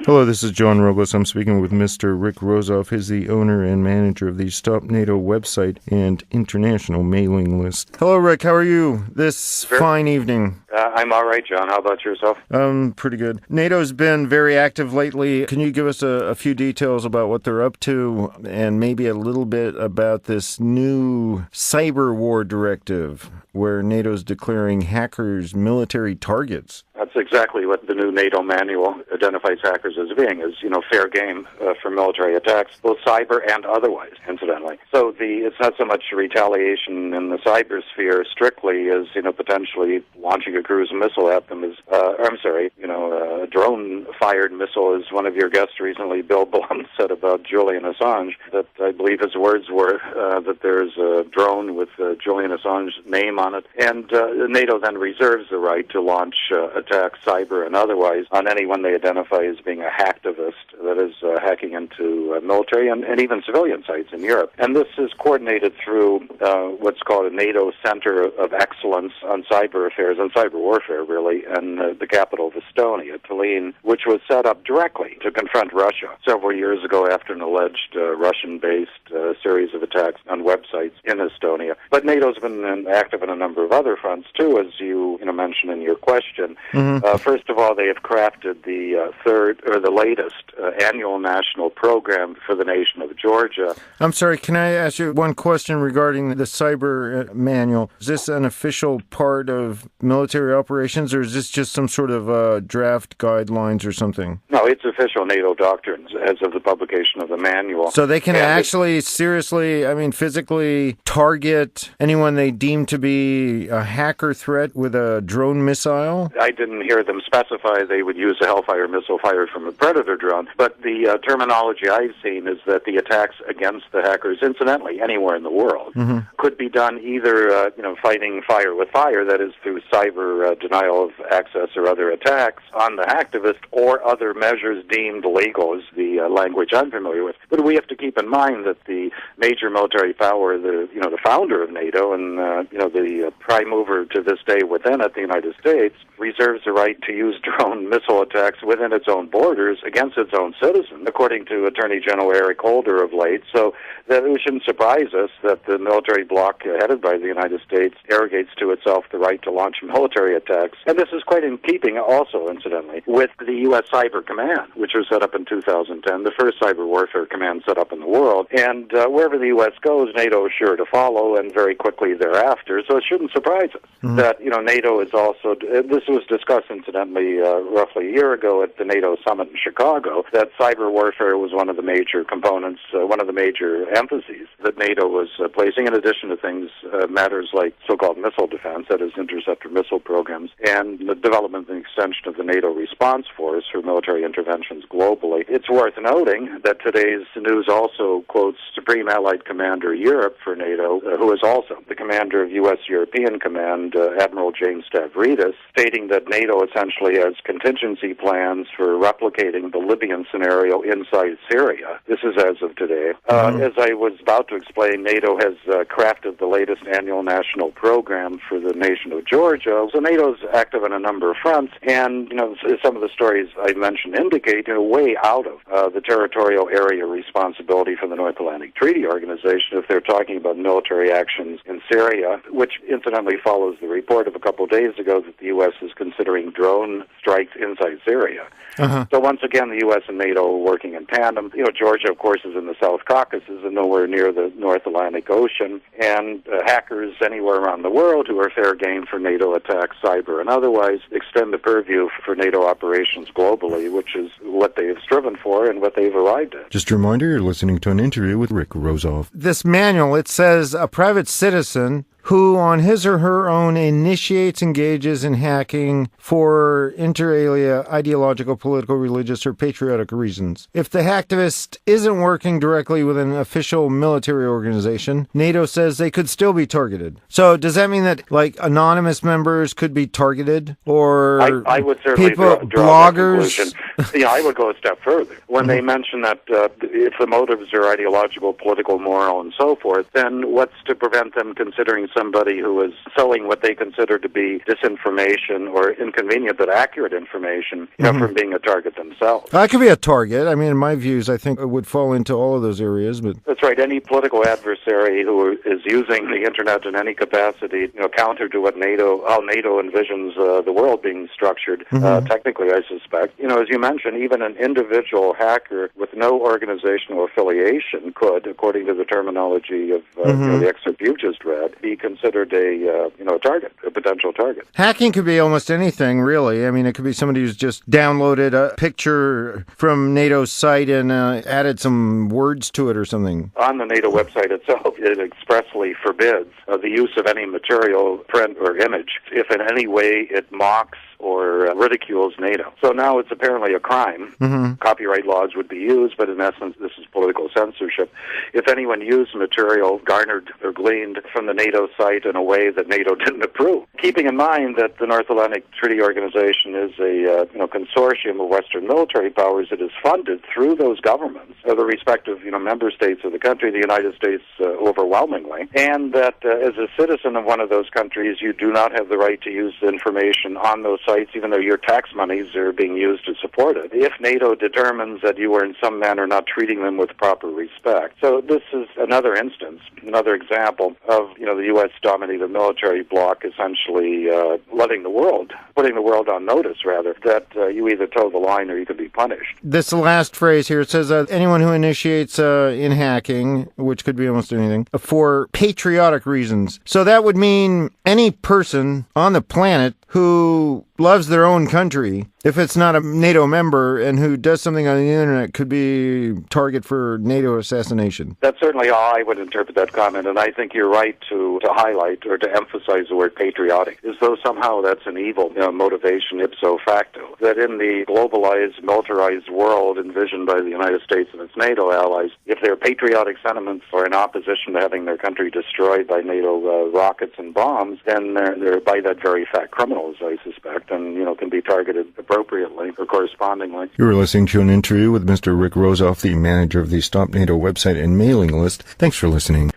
Hello, this is John Robles. I'm speaking with Mr. Rick Rozoff. He's the owner and manager of the Stop NATO website and international mailing list. Hello, Rick. How are you this fine evening? I'm all right, John. How about yourself? Pretty good. NATO's been very active lately. Can you give us a few details about what they're up to and maybe a little bit about this new cyber war directive where NATO's declaring hackers military targets? That's exactly what the new NATO manual identifies hackers as being, is, fair game for military attacks, both cyber and otherwise, incidentally. So it's not so much retaliation in the cyber sphere strictly as, potentially launching a cruise missile at them is, a drone-fired missile, as one of your guests recently, Bill Blum, said about Julian Assange, that I believe his words were that there's a drone with Julian Assange's name on it. And NATO then reserves the right to launch attacks, cyber and otherwise, on anyone they identify as being a hacktivist, that is hacking into military and even civilian sites in Europe. And this is coordinated through what's called a NATO Center of Excellence on Cyber Affairs, on cyber warfare, really, and the capital of Estonia, Tallinn, which was set up directly to confront Russia several years ago after an alleged Russian-based series of attacks on websites in Estonia. But NATO's been active in a number of other fronts, too, as you mentioned in your question. Mm-hmm. First of all, they have crafted the latest annual national program for the nation of Georgia. I'm sorry, can I ask you one question regarding the cyber manual? Is this an official part of military operations, or is this just some sort of draft guidelines or something? No, it's official NATO doctrines as of the publication of the manual. So they can actually seriously, physically target anyone they deem to be a hacker threat with a drone missile? I didn't hear them specify they would use a Hellfire missile fired from a Predator drone, but the terminology I've seen is that the attacks against the hackers, incidentally, anywhere in the world, mm-hmm. could be done either, fighting fire with fire, that is through cyber denial of access or other attacks on the hacktivist, or other measures deemed legal, is the language I'm familiar with. But we have to keep in mind that the major military power, the founder of NATO and, the prime mover to this day within it, the United States, reserves the right to use drone missile attacks within its own borders against its own citizens, according to Attorney General Eric Holder of late. So that it shouldn't surprise us that the military bloc headed by the United States arrogates to itself the right to launch military attacks. And this is quite in keeping also, incidentally, with the U.S. Cyber Command, which was set up in 2010, the first cyber warfare command set up in the world. And wherever the U.S. goes, NATO is sure to follow, and very quickly thereafter. So it shouldn't surprise us mm-hmm. that, NATO is also, this was discussed, incidentally, roughly a year ago at the NATO summit in Chicago, that cyber warfare was one of the major components, one of the major emphases that NATO was placing, in addition to things, matters like so-called missile defense, that is interceptor missile programs, and the development and extension of the NATO response force for military interventions globally. It's worth noting that today's news also quotes Supreme Allied Commander Europe for NATO, who is also the commander of U.S. European Command, Admiral James Stavridis, stating that NATO essentially has contingency plans for replicating the Libyan scenario inside Syria. This is as of today. Mm-hmm. As I was about to explain, NATO has crafted the latest annual national program for the nation of Georgia. So NATO's active on a number of fronts, and some of the stories I mentioned indicate way out of the territorial area responsibility for the North Atlantic Treaty Organization if they're talking about military actions in Syria, which incidentally follows the report of a couple of days ago that the U.S. is considering drone strikes inside Syria. Uh-huh. So once again, the U.S. and NATO are working in tandem. Georgia, of course, is in the South Caucasus and nowhere near the North Atlantic Ocean, and hackers anywhere around the world who are fair game for NATO attacks, cyber and otherwise, extend the purview for NATO operations globally, which is what they have striven for and what they've arrived at. Just a reminder, you're listening to an interview with Rick Rozoff. This manual, it says a private citizen who on his or her own initiates, engages in hacking for inter alia ideological, political, religious, or patriotic reasons. If the hacktivist isn't working directly with an official military organization, NATO says they could still be targeted. So does that mean that, anonymous members could be targeted? Or I would certainly people, draw bloggers? I would go a step further. When they mention that if the motives are ideological, political, moral, and so forth, then what's to prevent them considering somebody who is selling what they consider to be disinformation or inconvenient but accurate information, from being a target themselves. I could be a target. I mean, in my views, I think it would fall into all of those areas. But that's right. Any political adversary who is using the internet in any capacity, counter to what how NATO envisions the world being structured, technically, I suspect. As you mentioned, even an individual hacker with no organizational affiliation could, according to the terminology of the excerpt you just read, be considered a target, a potential target. Hacking could be almost anything, really. I mean, it could be somebody who's just downloaded a picture from NATO's site and added some words to it or something. On the NATO website itself, it expressly forbids the use of any material, print, or image if in any way it mocks or ridicules NATO. So now it's apparently a crime. Copyright laws would be used, but in essence, this is political censorship. If anyone used material garnered or gleaned from the NATO site in a way that NATO didn't approve, keeping in mind that the North Atlantic Treaty Organization is a consortium of Western military powers that is funded through those governments, the respective member states of the country, the United States overwhelmingly, and that as a citizen of one of those countries, you do not have the right to use information on those sites, even though your tax monies are being used to support it, if NATO determines that you are in some manner not treating them with proper respect. So this is another instance, another example of the U.S.-dominated military bloc essentially putting the world on notice, rather, that you either toe the line or you could be punished. This last phrase here, it says anyone who initiates in hacking, which could be almost anything, for patriotic reasons. So that would mean any person on the planet who loves their own country, if it's not a NATO member, and who does something on the internet, could be target for NATO assassination. That's certainly how I would interpret that comment, and I think you're right to highlight or to emphasize the word patriotic, as though somehow that's an evil motivation ipso facto. That in the globalized, militarized world envisioned by the United States and its NATO allies, if their patriotic sentiments are in opposition to having their country destroyed by NATO rockets and bombs, then they're by that very fact criminals, I suspect, and can be targeted appropriately or correspondingly. You were listening to an interview with Mr. Rick Rosoff, the manager of the Stop NATO website and mailing list. Thanks for listening.